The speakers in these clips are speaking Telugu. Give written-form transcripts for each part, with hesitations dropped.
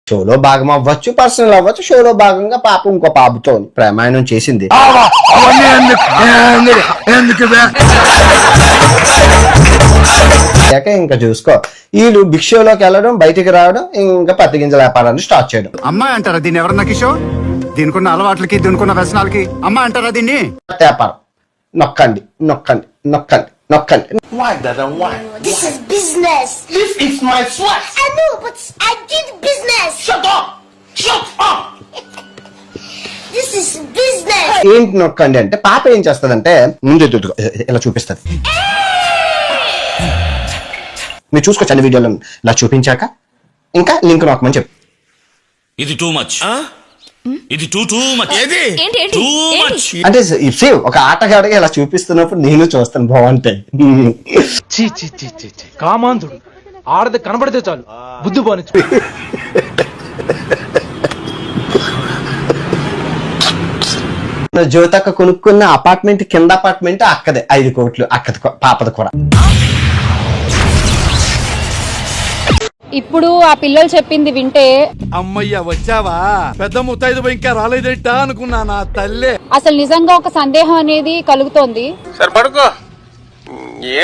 షోలో భాగం అవ్వచ్చు, పర్సనల్ అవ్వచ్చు. షోలో భాగంగా పాప ఇంకో పాపతో ప్రేమాయణం చేసింది. ఇంకా చూసుకో, వీళ్ళు బిగ్ షోలోకి వెళ్ళడం, బయటికి రావడం, ఇంకా పత్తి గింజల వ్యాపారాన్ని స్టార్ట్ చేయడం. అమ్మాయి అంటారా దీన్ని? ఎవరన్నా కిషోర్, దీనికున్న అలవాట్లకి దీనికున్న వ్యసనాలకి అమ్మాయి అంటారా దీన్ని? వ్యాపారం నొక్కండి నొక్కండి నొక్కండి నొక్కండి. Why, Dada? Why? This is business. This is my sweat. I know, but I did business. Shut up! Shut up! This is business. ఏంటి నొక్కండి అంటే, పాప ఏం చేస్తదంటే ముందు ఇలా చూపిస్తుంది. మీరు చూసుకోవచ్చండి వీడియోలో. ఇలా చూపించాక ఇంకా లింక్ నొక్కమని చెప్పు. ఇది టూ మచ్, ఇది టూ మచ్, టూ మచ్. అంటే సేవ్ ఒక ఆటగాడిగా ఇలా చూపిస్తున్నప్పుడు నేను చూస్తాను, బాగుంటాయి. కామాంధుడు ఆడది కనబడితే చాలు బుద్ధి పోని. జ్యోతక్క కొనుక్కున్న అపార్ట్మెంట్ కింద అపార్ట్మెంట్ అక్కదే 5 కోట్లు, అక్కది పాపది కూడా. ఇప్పుడు ఆ పిల్లలు చెప్పింది వింటే అమ్మయ్య వచ్చావా, పెద్ద ముత్తైదు ఇంకా రాలేదేంటా అనుకున్నా నా తల్లే. అసలు నిజంగా ఒక సందేహం అనేది కలుగుతోంది. సరే పడుకో,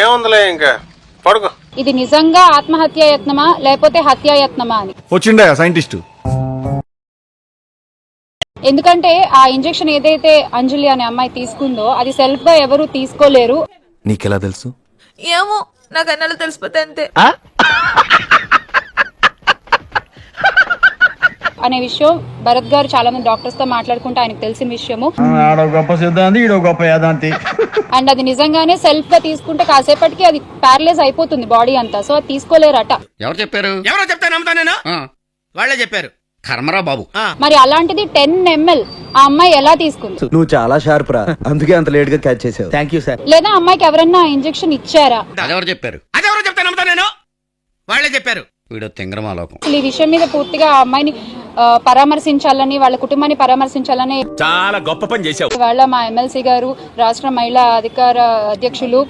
ఏముందిలే ఇంకా పడుకో. ఇది నిజంగా ఆత్మహత్యాయత్నమా లేకపోతే హత్యాయత్నమా అని. వచ్చిండే సైంటిస్ట్. ఎందుకంటే ఆ ఇంజెక్షన్ ఏదైతే అంజలి అనే అమ్మాయి తీసుకుందో అది సెల్ఫ్ గా ఎవరు తీసుకోలేరు. నీకెలా తెలుసు? ఏమో, నాకు అన్నలు తెలిసిపోతే అంతే అనే విషయం భరత్ గారు చాలా మంది డాక్టర్స్ తో మాట్లాడుకుంటే ఆయనకు తెలిసిన విషయము. గొప్ప సిద్ధాంతి, ఈడో గొప్ప యాదాంతి. అండ్ అది నిజంగానే సెల్ఫ్ గా తీసుకుంటే కాసేపటికి అది ప్యారలైజ్ అయిపోతుంది బాడీ అంతా. సో అది తీసుకోలేరట. ఎవరు చెప్పారు? ఎవరో చెప్తే నమ్ముతా నేను? వాళ్ళే చెప్పారు. కర్మరా బాబు. మరి అలాంటిది 10 ml ఆ అమ్మాయి ఎలా తీసుకుంది? నువ్వు చాలా షార్ప్ రా, అందుకే అంత లేట్ గా క్యాచ్ చేసావు. Thank you sir. లేదా అమ్మాయికి ఎవరన్నా ఇంజెక్షన్ ఇచ్చారా? అదెవరు చెప్పారు? అదెవరో చెప్తే నమ్ముతా నేను? వాళ్ళే చెప్పారు. వీడు తింగరమాలోకం. ఈ విషయం మీద పూర్తిగా ఆ అమ్మాయిని పరామర్శించాలని, వాళ్ళ కుటుంబాన్ని పరామర్శించాలని చాలా గొప్ప పని చేశావు. వాళ్ళ మా ఎమ్మెల్సీ గారు, రాష్ట్ర మహిళా అధికార అధ్యక్షులు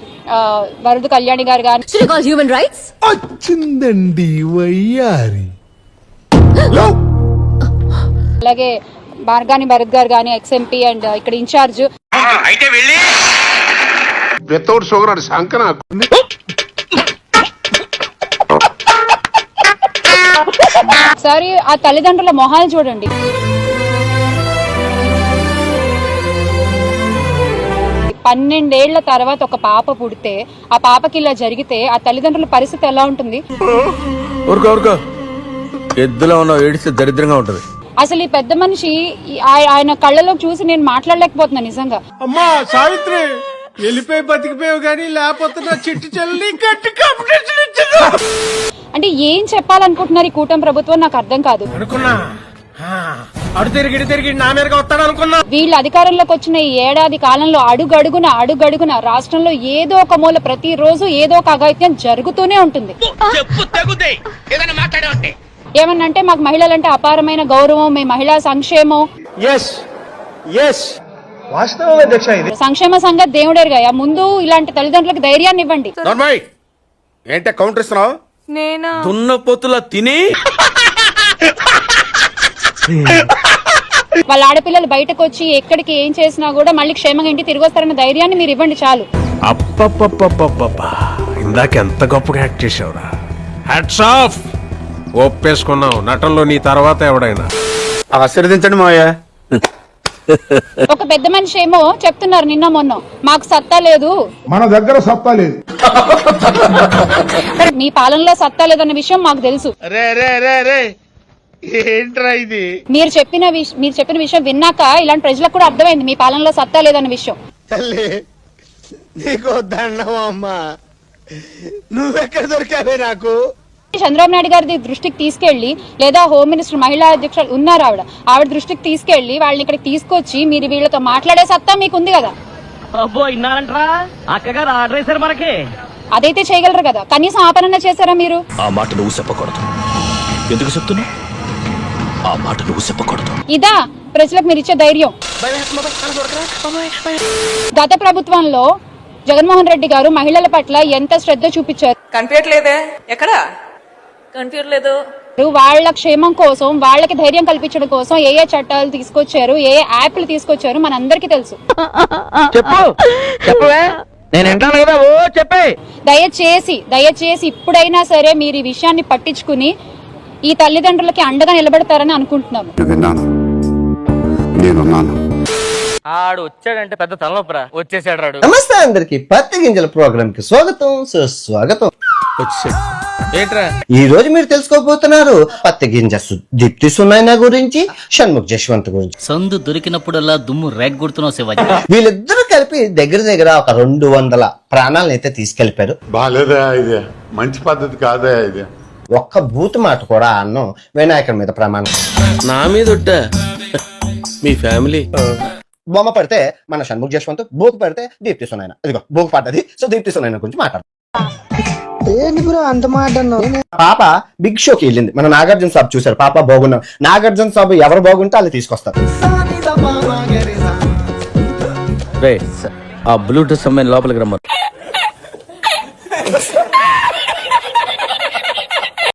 వరద కళ్యాణి గారు హ్యూమన్ రైట్స్ వచ్చిందండి వయ్యారి. అలాగే మార్గాని భరత్ గారు గాని, ఎక్స్ఎంపీ అండ్ ఇక్కడ ఇన్ఛార్జ్. అయితే వెళ్ళి వితౌట్ షుగర్ అని శంక నాకు. ఒకసారి ఆ తల్లిదండ్రుల మొహాలు చూడండి. పన్నెండేళ్ల తర్వాత ఒక పాప పుడితే, ఆ పాపకి ఇలా జరిగితే ఆ తల్లిదండ్రుల పరిస్థితి ఎలా ఉంటుంది? ఎద్దులో ఉన్న ఏడిస్తే దరిద్రంగా ఉంటది. అసలు ఈ పెద్ద మనిషి ఆయన కళ్ళలో చూసి నేను మాట్లాడలేకపోతున్నా నిజంగా. అమ్మా సావిత్రి, వెళ్ళిపోయి బతికిపోయావు కానీ లేకపోతే నా చిట్టు చెల్లి గట్టి కాంపిటీషన్ ఇచ్చింది. అంటే ఏం చెప్పాలనుకుంటున్నారు ఈ కూటమి ప్రభుత్వం, నాకు అర్థం కాదు. అడు తిరిగి నా మీదగా వస్తాడు అనుకున్నా. వీళ్ళు అధికారంలోకి వచ్చిన ఈ ఏడాది కాలంలో అడుగడుగున రాష్ట్రంలో ఏదో ఒక మూల ప్రతిరోజు ఏదో ఒక అఘాయిత్యం జరుగుతూనే ఉంటుంది. ఏమన్నంటే మాకు మహిళలంటే అపారమైన గౌరవం, మీ మహిళా సంక్షేమం. సంక్షేమ సంఘ దేవుడేరుగా ముందు ఇలాంటి తల్లిదండ్రులకు ధైర్యాన్ని ఇవ్వండి. ఏంటే కౌంటర్ ఇస్తున్నావు? నేనా దున్నపోతులా తిని వాళ్ళ ఆడపిల్లలు బయటకు వచ్చి ఎక్కడికి ఏం చేసినా కూడా మళ్ళీ క్షేమంగా ఇంటికి తిరిగి వస్తారన్న ధైర్యాన్ని మీరు ఇవ్వండి చాలు. ఇందాక ఎంత గొప్పగా యాక్ట్ చేసావురా. Hats off. ఒప్పేసుకున్నావు, నటనలో నీ తర్వాత ఎవడైనా. ఆశీర్వదించండి మావయ్య. ఒక పెద్ద మనిషి ఏమో చెప్తున్నారు నిన్న మొన్న, మాకు సత్తా లేదు, మన దగ్గర సత్తా లేదు. మీ పాలనలో సత్తా లేదన్న విషయం మాకు తెలుసు. ఏంట్రా ఇది? మీరు చెప్పిన విషయం విన్నాక ఇలాంటి ప్రజలకు కూడా అర్థమైంది మీ పాలనలో సత్తా లేదన్న విషయం. తల్లి నీకు దండం అమ్మా, నువ్వెక్కడ దొరికావే నాకు? చంద్రబాబు నాయుడు గారి దృష్టికి తీసుకెళ్లి, లేదా హోమ్ మినిస్టర్ మహిళా అధ్యక్షులు ఉన్నారు ఆవిడ దృష్టికి తీసుకెళ్లి వాళ్ళని ఇక్కడికి తీసుకొచ్చి మీరు వీళ్ళతో మాట్లాడే సత్తా మీకు ఉంది కదా. అదైతే చేయగలరు కదా, కనీసం ఆపరణ చేశారా మీరు? ఆ మాట నువ్వు చెప్పకూడదు. ఎందుకు చెప్తున్నా? ఆ మాట నువ్వు చెప్పకూడదు. ఇదా ప్రజలకు మీరు ఇచ్చే ధైర్యం? గత ప్రభుత్వంలో జగన్మోహన్ రెడ్డి గారు మహిళల పట్ల ఎంత శ్రద్ధ చూపించారు? కనిపించట్లేదే, ఎక్కడ కనిపించట్లేదు. వాళ్ళ క్షేమం కోసం, వాళ్ళకి ధైర్యం కల్పించడం కోసం ఏ చట్టాలు తీసుకొచ్చారు, ఏ యాప్లు తీసుకొచ్చారు మనందరికీ తెలుసు. చెప్పు చెప్పవే, నేను వింటాను కదా. ఓ చెప్పే. దయచేసి ఇప్పుడైనా సరే మీరు ఈ విషయాన్ని పట్టించుకుని ఈ తల్లిదండ్రులకి అండగా నిలబడతారని అనుకుంటున్నాను. నేనున్నాను. ఆడు వచ్చాడంటే పెద్ద తలనొప్పరా, వచ్చేసాడు రాడు. నమస్తే అందరికి, పత్తి గింజల ప్రోగ్రామ్ కి స్వాగతం, సుస్వాగతం. ఏంట్రా ఈ రోజు మీరు తెలుసుకోబోతున్నారు పత్తి గింజ దీప్తి సునైన గురించి, షణ్ముఖ్ జశ్వంత్ గురించి. సందు దొరికినప్పుడల్లా దుమ్ము రేగొడుతున్నావు శివాజీ. వీళ్ళిద్దరూ కలిపి దగ్గర ఒక 200 ప్రాణాలను అయితే తీసుకెళ్లిపారు. బాలేదా ఇది? మంచి పద్ధతి కాదా ఇది? ఒక్క బూతు మాట కూడా అన్నం వినాయకుడి మీద ప్రమాణం. నా మీద మీ ఫ్యామిలీ బొమ్మ పడితే మన షణ్ముఖ్ జశ్వంత్, బూత్ పడితే దీప్తి సునైన. ఇదిగో బూక్ పడ్డది, సో దీప్తి సునైన గురించి మాట్లాడు. పాప బిగ్ షోకి వెళ్ళింది. మన నాగార్జున సాబ్ చూసారు, పాప బాగున్నాం. నాగార్జున సాబ్ ఎవరు బాగుంటే వాళ్ళు తీసుకొస్తారు. ఆ బ్లూటూత్ అమ్మాయిని లోపలికి రమ్మరు.